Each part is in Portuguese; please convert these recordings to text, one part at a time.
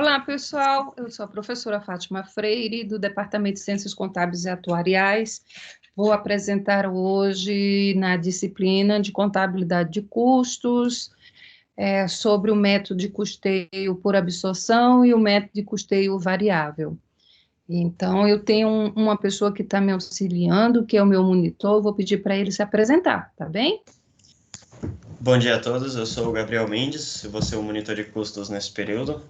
Olá, pessoal. Eu sou a professora Fátima Freire, do Departamento de Ciências Contábeis e Atuariais. Vou apresentar hoje, na disciplina de Contabilidade de Custos, sobre o método de custeio por absorção e o método de custeio variável. Então, eu tenho uma pessoa que está me auxiliando, que é o meu monitor, vou pedir para ele se apresentar, tá bem? Bom dia a todos, eu sou o Gabriel Mendes, eu vou ser o monitor de custos nesse período.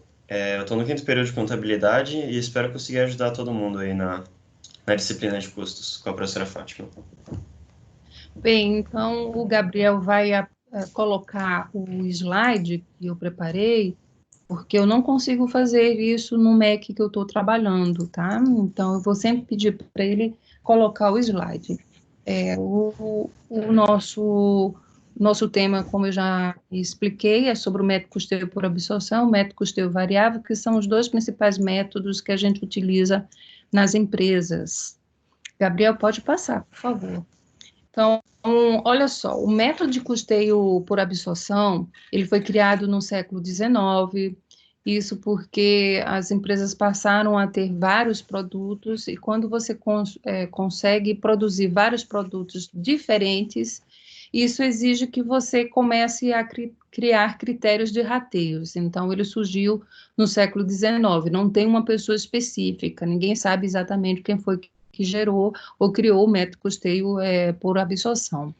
Eu estou no quinto período de contabilidade e espero conseguir ajudar todo mundo aí na disciplina de custos com a professora Fátima. Bem, então o Gabriel vai colocar o slide que eu preparei, porque eu não consigo fazer isso no Mac que eu estou trabalhando, tá? Então eu vou sempre pedir para ele colocar o slide. O nosso tema, como eu já expliquei, é sobre o método custeio por absorção, o método custeio variável, que são os dois principais métodos que a gente utiliza nas empresas. Gabriel, pode passar, por favor. Então, olha só, o método de custeio por absorção, ele foi criado no século XIX, isso porque as empresas passaram a ter vários produtos, e quando você consegue produzir vários produtos diferentes, isso exige que você comece a criar critérios de rateios. Então, ele surgiu no século XIX, não tem uma pessoa específica, ninguém sabe exatamente quem foi que gerou ou criou o método custeio por absorção.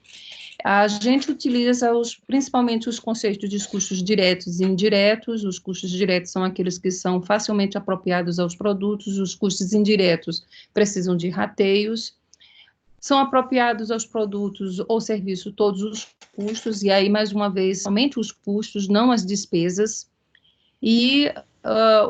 A gente utiliza principalmente os conceitos de custos diretos e indiretos. Os custos diretos são aqueles que são facilmente apropriados aos produtos, os custos indiretos precisam de rateios. São apropriados aos produtos ou serviços todos os custos, e aí, mais uma vez, somente os custos, não as despesas. E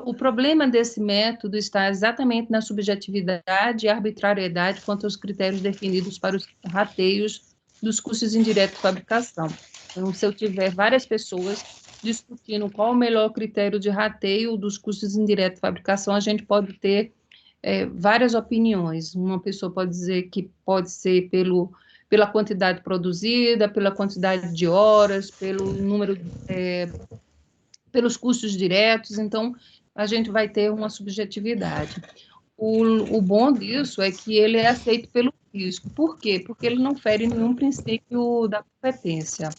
o problema desse método está exatamente na subjetividade e arbitrariedade quanto aos critérios definidos para os rateios dos custos indiretos de fabricação. Então, se eu tiver várias pessoas discutindo qual o melhor critério de rateio dos custos indiretos de fabricação, a gente pode ter várias opiniões. Uma pessoa pode dizer que pode ser pela quantidade produzida, pela quantidade de horas, pelo número pelos custos diretos, então a gente vai ter uma subjetividade. O bom disso é que ele é aceito pelo fisco. Por quê? Porque ele não fere nenhum princípio da competência.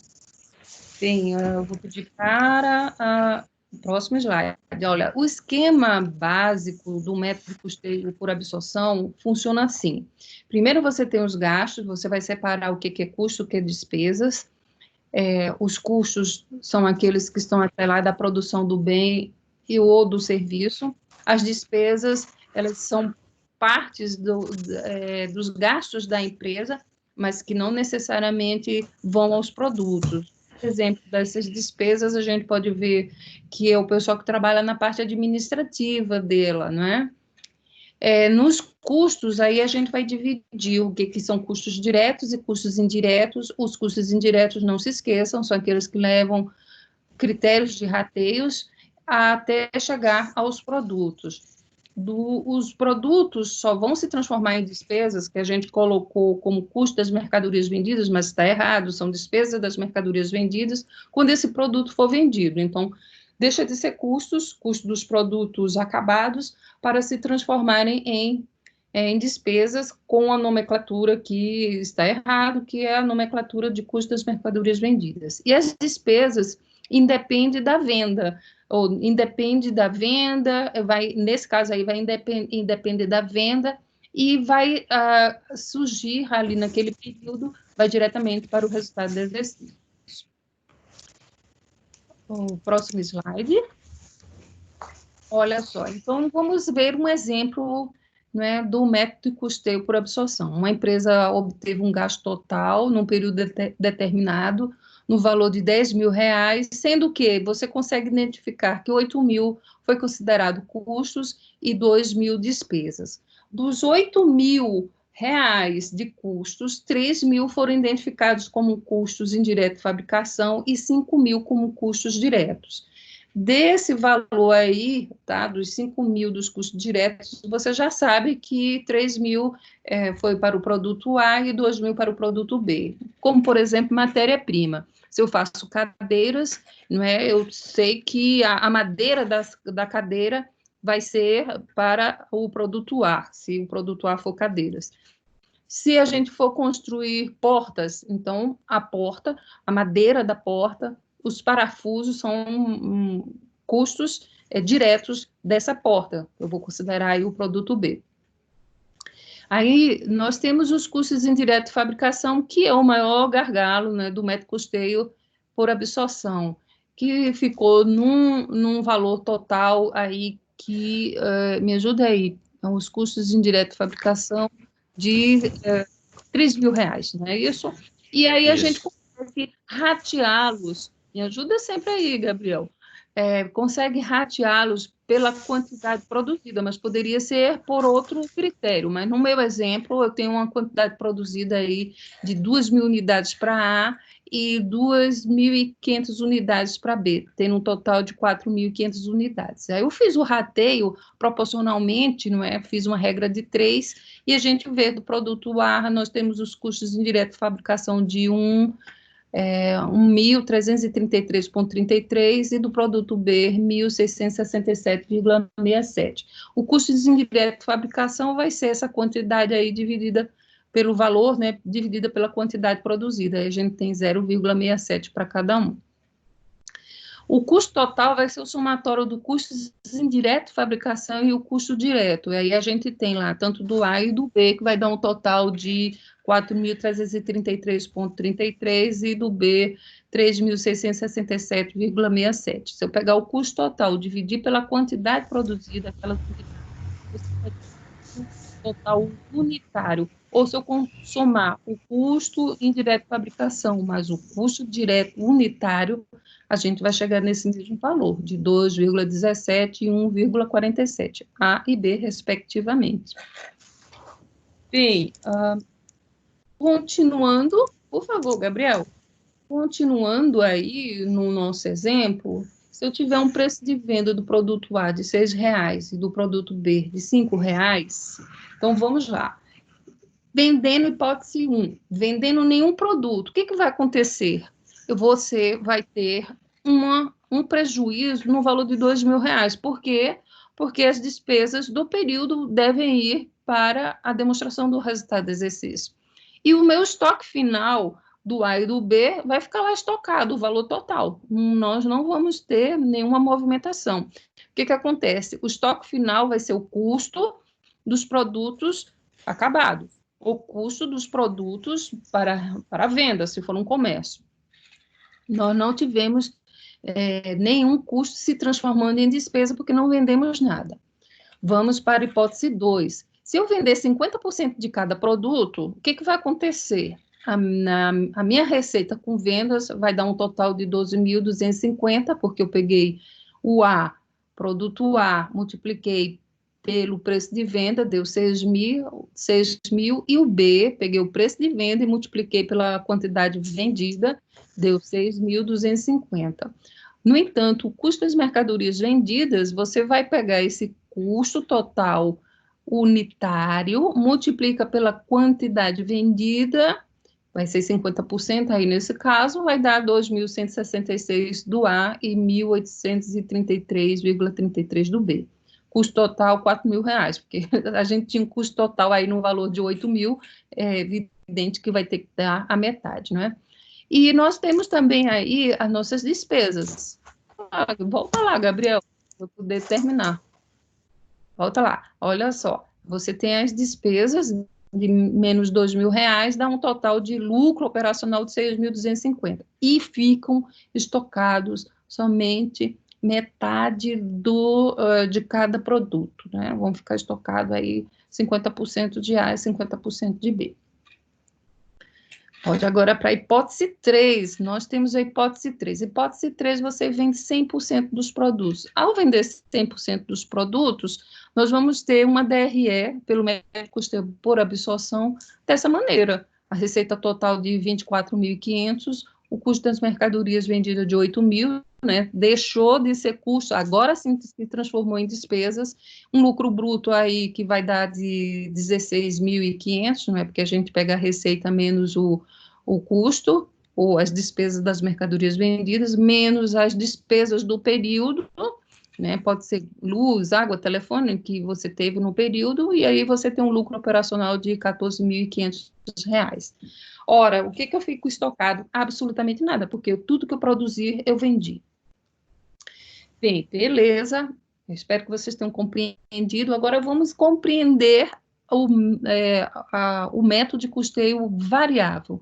Bem, eu vou pedir para o próximo slide. Olha, o esquema básico do método de custeio por absorção funciona assim. Primeiro você tem os gastos, você vai separar o que é custo, o que é despesas. Os custos são aqueles que estão atrelados à produção do bem ou do serviço. As despesas, elas são partes dos gastos da empresa, mas que não necessariamente vão aos produtos. Exemplo dessas despesas, a gente pode ver que é o pessoal que trabalha na parte administrativa dela, não é? Nos custos, aí a gente vai dividir o que são custos diretos e custos indiretos. Os custos indiretos, não se esqueçam, são aqueles que levam critérios de rateios até chegar aos produtos. Os produtos só vão se transformar em despesas, que a gente colocou como custo das mercadorias vendidas, mas está errado, são despesas das mercadorias vendidas, quando esse produto for vendido. Então, deixa de ser custos dos produtos acabados, para se transformarem em despesas com a nomenclatura que está errado, que é a nomenclatura de custo das mercadorias vendidas. E as despesas independem da venda, ou independe da venda, nesse caso aí, vai independer da venda e vai surgir ali naquele período, vai diretamente para o resultado do exercício. O próximo slide. Olha só, então vamos ver um exemplo, né, do método de custeio por absorção. Uma empresa obteve um gasto total num período determinado, no valor de R$ 10.000, sendo que você consegue identificar que 8.000 foi considerado custos e 2.000 despesas. Dos R$ 8.000 de custos, 3.000 foram identificados como custos indiretos de fabricação e 5.000 como custos diretos. Desse valor aí, tá, dos 5.000 dos custos diretos, você já sabe que 3.000 foi para o produto A e 2.000 para o produto B, como, por exemplo, matéria-prima. Se eu faço cadeiras, não é? Eu sei que a madeira da cadeira vai ser para o produto A, se o produto A for cadeiras. Se a gente for construir portas, então a madeira da porta, os parafusos são custos diretos dessa porta. Eu vou considerar aí o produto B. Aí nós temos os custos indiretos de fabricação, que é o maior gargalo, né, do método custeio por absorção, que ficou num valor total aí que, me ajuda aí, os custos indiretos de fabricação de R$ 3.000, não é isso? E aí a gente consegue rateá-los, me ajuda sempre aí, Gabriel, consegue rateá-los pela quantidade produzida, mas poderia ser por outro critério. Mas no meu exemplo, eu tenho uma quantidade produzida aí de 2.000 unidades para A e 2.500 unidades para B, tendo um total de 4.500 unidades. Aí eu fiz o rateio proporcionalmente, não é? Fiz uma regra de 3, e a gente vê do produto A, nós temos os custos indiretos de fabricação de 1.333,33 e do produto B, 1.667,67. O custo indireto de fabricação vai ser essa quantidade aí dividida pelo valor, né, dividida pela quantidade produzida. Aí a gente tem 0,67 para cada um. O custo total vai ser o somatório do custo indireto de fabricação e o custo direto. E aí a gente tem lá tanto do A e do B, que vai dar um total de 4.333,33 e do B 3.667,67. Se eu pegar o custo total, dividir pela quantidade produzida, aquela total unitário, ou se eu somar o custo indireto de fabricação mais o custo direto unitário, a gente vai chegar nesse mesmo valor, de 2,17 e 1,47, A e B, respectivamente. Bem, continuando, por favor, Gabriel, continuando aí no nosso exemplo, se eu tiver um preço de venda do produto A de R$6 e do produto B de R$5, então vamos lá. Vendendo hipótese 1, vendendo nenhum produto, o que vai acontecer? Você vai ter um prejuízo no valor de R$2.000. Por quê? Porque as despesas do período devem ir para a demonstração do resultado do exercício. E o meu estoque final do A e do B vai ficar lá estocado, o valor total. Nós não vamos ter nenhuma movimentação. O que acontece? O estoque final vai ser o custo dos produtos acabados, o custo dos produtos para a venda, se for um comércio. Nós não tivemos nenhum custo se transformando em despesa, porque não vendemos nada. Vamos para a hipótese 2. Se eu vender 50% de cada produto, o que vai acontecer? A minha receita com vendas vai dar um total de 12.250, porque eu peguei o A, produto A, multipliquei pelo preço de venda, deu 6.000, e o B, peguei o preço de venda e multipliquei pela quantidade vendida, deu 6.250. No entanto, o custo das mercadorias vendidas, você vai pegar esse custo total unitário, multiplica pela quantidade vendida, vai ser 50% aí nesse caso, vai dar 2.166 do A e 1.833,33 do B. Custo total, R$4.000, porque a gente tinha um custo total aí no valor de 8.000, é evidente que vai ter que dar a metade, não é? E nós temos também aí as nossas despesas. Volta lá, Gabriel, para poder terminar. Volta lá, olha só. Você tem as despesas de menos R$2.000, dá um total de lucro operacional de 6.250. E ficam estocados somente metade de cada produto, né? Vão ficar estocados aí 50% de A e 50% de B. Pode agora para a hipótese 3, nós temos a hipótese 3. Hipótese 3, você vende 100% dos produtos. Ao vender 100% dos produtos, nós vamos ter uma DRE, pelo método custeio por absorção, dessa maneira. A receita total de 24.500, o custo das mercadorias vendidas de 8.000, né? Deixou de ser custo, agora sim se transformou em despesas, um lucro bruto aí que vai dar de 16.500, não é? Porque a gente pega a receita menos o custo, ou as despesas das mercadorias vendidas, menos as despesas do período, né? Pode ser luz, água, telefone que você teve no período, e aí você tem um lucro operacional de R$ 14.500. Ora, o que eu fico estocado? Absolutamente nada, porque tudo que eu produzir, eu vendi. Bem, beleza, eu espero que vocês tenham compreendido. Agora vamos compreender o método de custeio variável.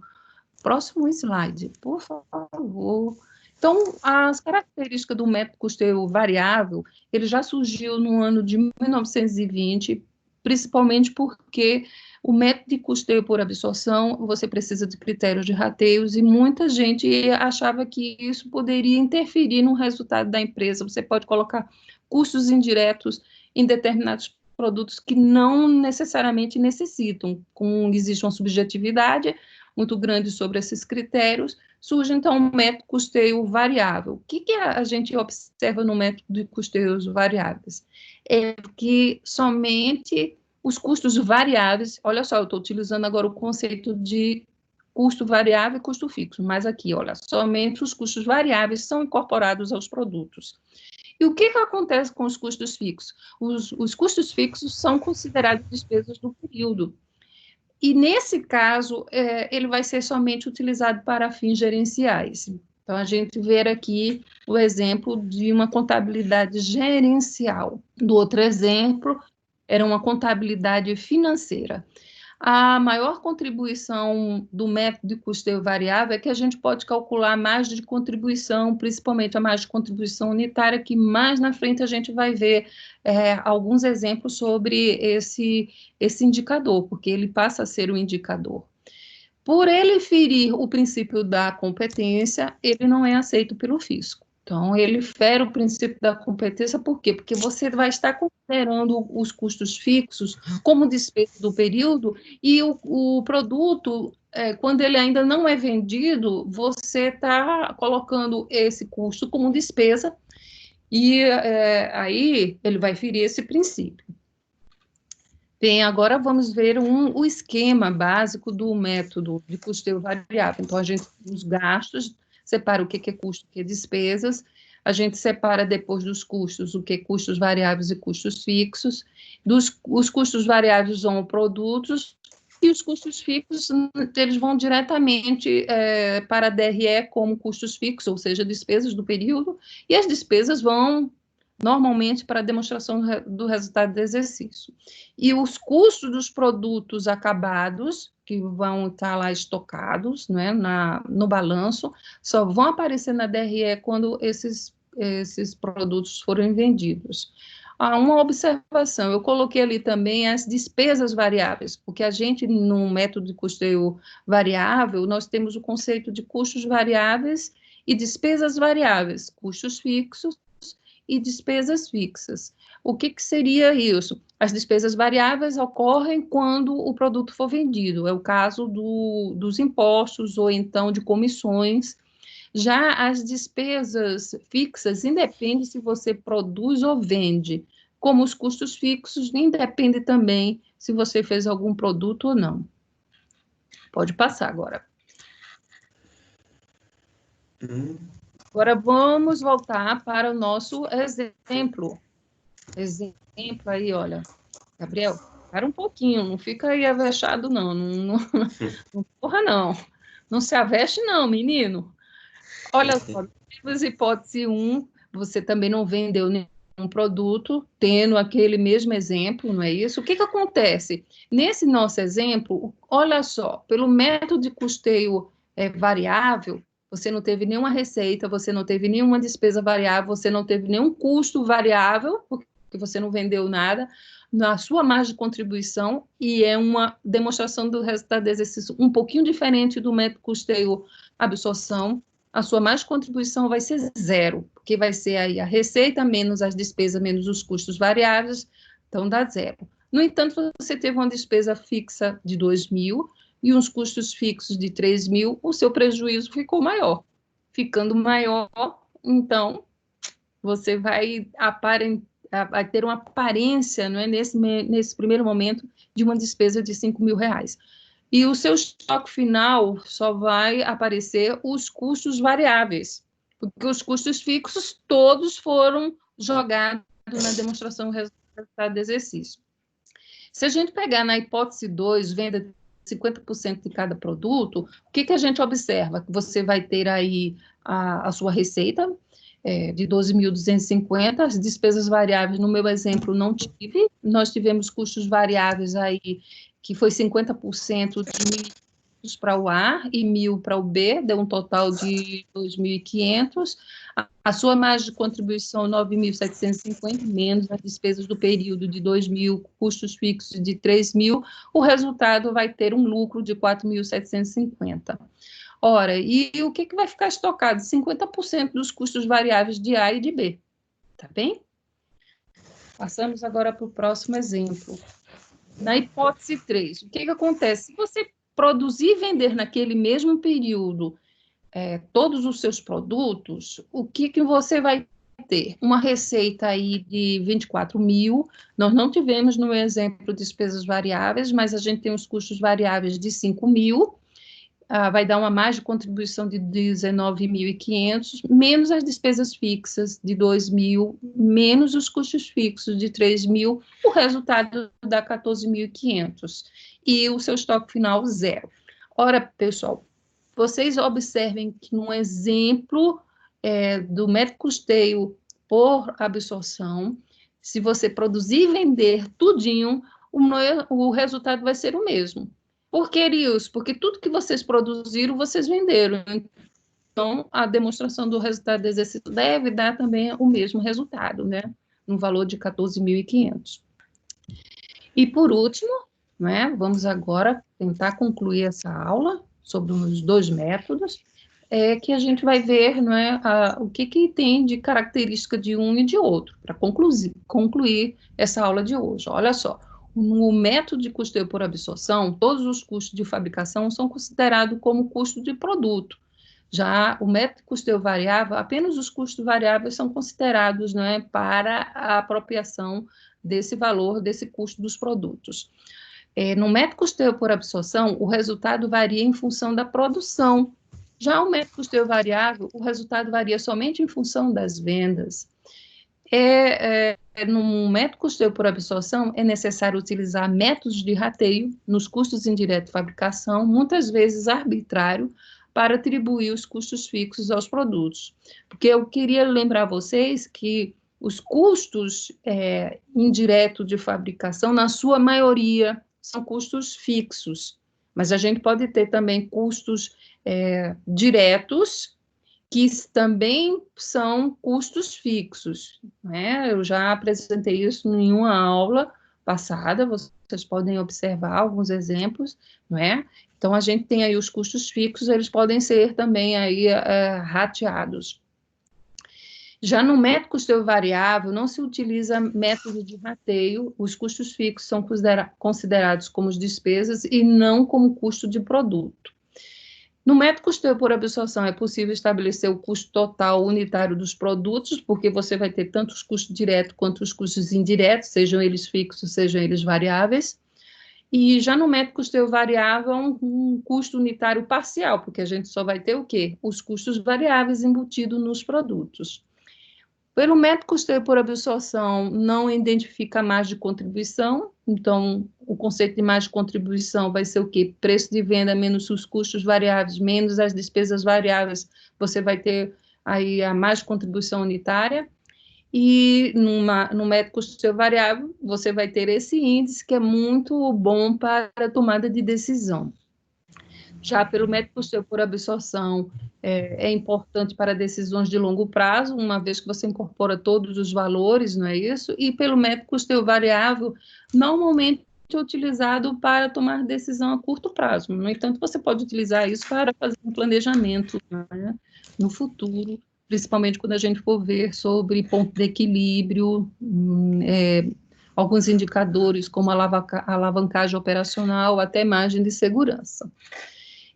Próximo slide, por favor. Então, as características do método de custeio variável, ele já surgiu no ano de 1920, principalmente porque o método de custeio por absorção, você precisa de critérios de rateios, e muita gente achava que isso poderia interferir no resultado da empresa. Você pode colocar custos indiretos em determinados produtos que não necessariamente necessitam, existe uma subjetividade muito grande sobre esses critérios, surge, então, um método de custeio variável. O que a gente observa no método de custeios variáveis? É que somente os custos variáveis, olha só, eu estou utilizando agora o conceito de custo variável e custo fixo, mas aqui, olha, somente os custos variáveis são incorporados aos produtos. E o que acontece com os custos fixos? Os custos fixos são considerados despesas do período. E, nesse caso, ele vai ser somente utilizado para fins gerenciais. Então, a gente vê aqui o exemplo de uma contabilidade gerencial. Do outro exemplo, era uma contabilidade financeira. A maior contribuição do método de custeio variável é que a gente pode calcular a margem de contribuição, principalmente a margem de contribuição unitária, que mais na frente a gente vai ver alguns exemplos sobre esse indicador, porque ele passa a ser um indicador. Por ele ferir o princípio da competência, ele não é aceito pelo fisco. Então, ele fere o princípio da competência, por quê? Porque você vai estar considerando os custos fixos como despesa do período, e o produto, quando ele ainda não é vendido, você está colocando esse custo como despesa, e aí ele vai ferir esse princípio. Bem, agora vamos ver o esquema básico do método de custeio variável. Então, a gente tem os gastos, separa o que é custo, o que é despesas, a gente separa depois dos custos o que é custos variáveis e custos fixos, os custos variáveis são produtos, e os custos fixos, eles vão diretamente para a DRE como custos fixos, ou seja, despesas do período, e as despesas vão normalmente para a demonstração do resultado do exercício. E os custos dos produtos acabados, que vão estar lá estocados, né, no balanço, só vão aparecer na DRE quando esses produtos forem vendidos. Uma observação, eu coloquei ali também as despesas variáveis, porque a gente, no método de custeio variável, nós temos o conceito de custos variáveis e despesas variáveis, custos fixos e despesas fixas. O que seria isso? As despesas variáveis ocorrem quando o produto for vendido, é o caso dos impostos ou então de comissões. Já as despesas fixas, independe se você produz ou vende, como os custos fixos, independe também se você fez algum produto ou não. Pode passar agora. Agora vamos voltar para o nosso exemplo. Exemplo aí, olha. Gabriel, para um pouquinho, não fica aí avexado, não. Não porra, não. Não se aveste, não, menino. Olha só, temos hipótese 1, você também não vendeu nenhum produto, tendo aquele mesmo exemplo, não é isso? O que acontece? Nesse nosso exemplo, olha só, pelo método de custeio variável, você não teve nenhuma receita, você não teve nenhuma despesa variável, você não teve nenhum custo variável, porque você não vendeu nada, na sua margem de contribuição, e é uma demonstração do resultado do exercício um pouquinho diferente do método custeio absorção. A sua margem de contribuição vai ser zero, porque vai ser aí a receita menos as despesas menos os custos variáveis, então dá zero. No entanto, você teve uma despesa fixa de 2.000 e uns custos fixos de 3.000, o seu prejuízo ficou maior. Ficando maior, então, você vai ter uma aparência, não é, nesse primeiro momento, de uma despesa de R$ 5.000. e o seu estoque final só vai aparecer os custos variáveis, porque os custos fixos todos foram jogados na demonstração do resultado do exercício. Se a gente pegar na hipótese 2, venda de 50% de cada produto, o que a gente observa? Você vai ter aí a sua receita de 12.250, as despesas variáveis, no meu exemplo, não tive, nós tivemos custos variáveis aí, que foi 50% de para o A e 1.000 para o B, deu um total de 2.500. A sua margem de contribuição, 9.750, menos as despesas do período de 2.000, custos fixos de 3.000, o resultado vai ter um lucro de 4.750. Ora, e o que vai ficar estocado? 50% dos custos variáveis de A e de B, tá bem? Passamos agora para o próximo exemplo. Na hipótese 3, o que acontece? Se você produzir e vender naquele mesmo período todos os seus produtos, o que você vai ter? Uma receita aí de 24.000, nós não tivemos no exemplo despesas variáveis, mas a gente tem os custos variáveis de 5.000, vai dar uma margem de contribuição de 19.500, menos as despesas fixas de 2.000, menos os custos fixos de 3.000, o resultado dá 14.500. E o seu estoque final, 0. Ora, pessoal, vocês observem que no exemplo do método custeio por absorção, se você produzir e vender tudinho, o resultado vai ser o mesmo. Por que isso? Porque tudo que vocês produziram, vocês venderam. Então, a demonstração do resultado do exercício deve dar também o mesmo resultado, né? No valor de 14.500. E, por último, né, vamos agora tentar concluir essa aula sobre os dois métodos, que a gente vai ver, né, o que tem de característica de um e de outro, para concluir essa aula de hoje. Olha só. No método de custeio por absorção, todos os custos de fabricação são considerados como custo de produto. Já o método de custeio variável, apenas os custos variáveis são considerados, né, para a apropriação desse valor, desse custo dos produtos. No método de custeio por absorção, o resultado varia em função da produção. Já o método de custeio variável, o resultado varia somente em função das vendas. No método custeio por absorção, é necessário utilizar métodos de rateio nos custos indiretos de fabricação, muitas vezes arbitrário, para atribuir os custos fixos aos produtos. Porque eu queria lembrar vocês que os custos indiretos de fabricação, na sua maioria, são custos fixos, mas a gente pode ter também custos diretos, que também são custos fixos, né? Eu já apresentei isso em uma aula passada, vocês podem observar alguns exemplos, não é? Então, a gente tem aí os custos fixos, eles podem ser também aí rateados. Já no método custeio variável, não se utiliza método de rateio, os custos fixos são considerados como despesas e não como custo de produto. No método custeio por absorção, é possível estabelecer o custo total unitário dos produtos, porque você vai ter tanto os custos diretos quanto os custos indiretos, sejam eles fixos, sejam eles variáveis. E já no método custeio variável, um custo unitário parcial, porque a gente só vai ter o quê? Os custos variáveis embutidos nos produtos. Pelo método custeio por absorção, não identifica a margem de contribuição, então, o conceito de margem de contribuição vai ser o quê? Preço de venda menos os custos variáveis, menos as despesas variáveis, você vai ter aí a margem de contribuição unitária, e no método custeio variável, você vai ter esse índice que é muito bom para a tomada de decisão. Já pelo método custeio por absorção, é importante para decisões de longo prazo, uma vez que você incorpora todos os valores, não é isso? E pelo método custeio variável, normalmente é utilizado para tomar decisão a curto prazo. No entanto, você pode utilizar isso para fazer um planejamento, né, no futuro, principalmente quando a gente for ver sobre ponto de equilíbrio, alguns indicadores como alavancagem operacional, até margem de segurança.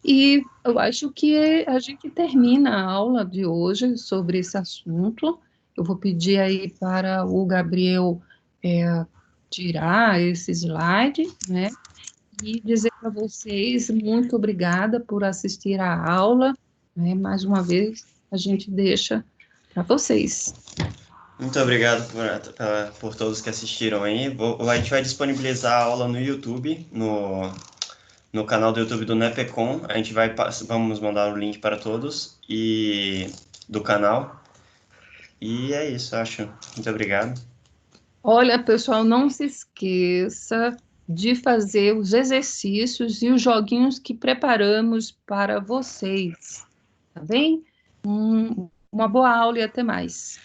E eu acho que a gente termina a aula de hoje sobre esse assunto. Eu vou pedir aí para o Gabriel tirar esse slide, né? e dizer para vocês muito obrigada por assistir à aula, né? Mais uma vez, a gente deixa para vocês. Muito obrigado por todos que assistiram aí. A gente vai disponibilizar a aula no YouTube, no canal do YouTube do NEPECOM. Vamos mandar o link para todos e do canal. E é isso, acho. Muito obrigado. Olha, pessoal, não se esqueça de fazer os exercícios e os joguinhos que preparamos para vocês, tá bem? Uma boa aula e até mais.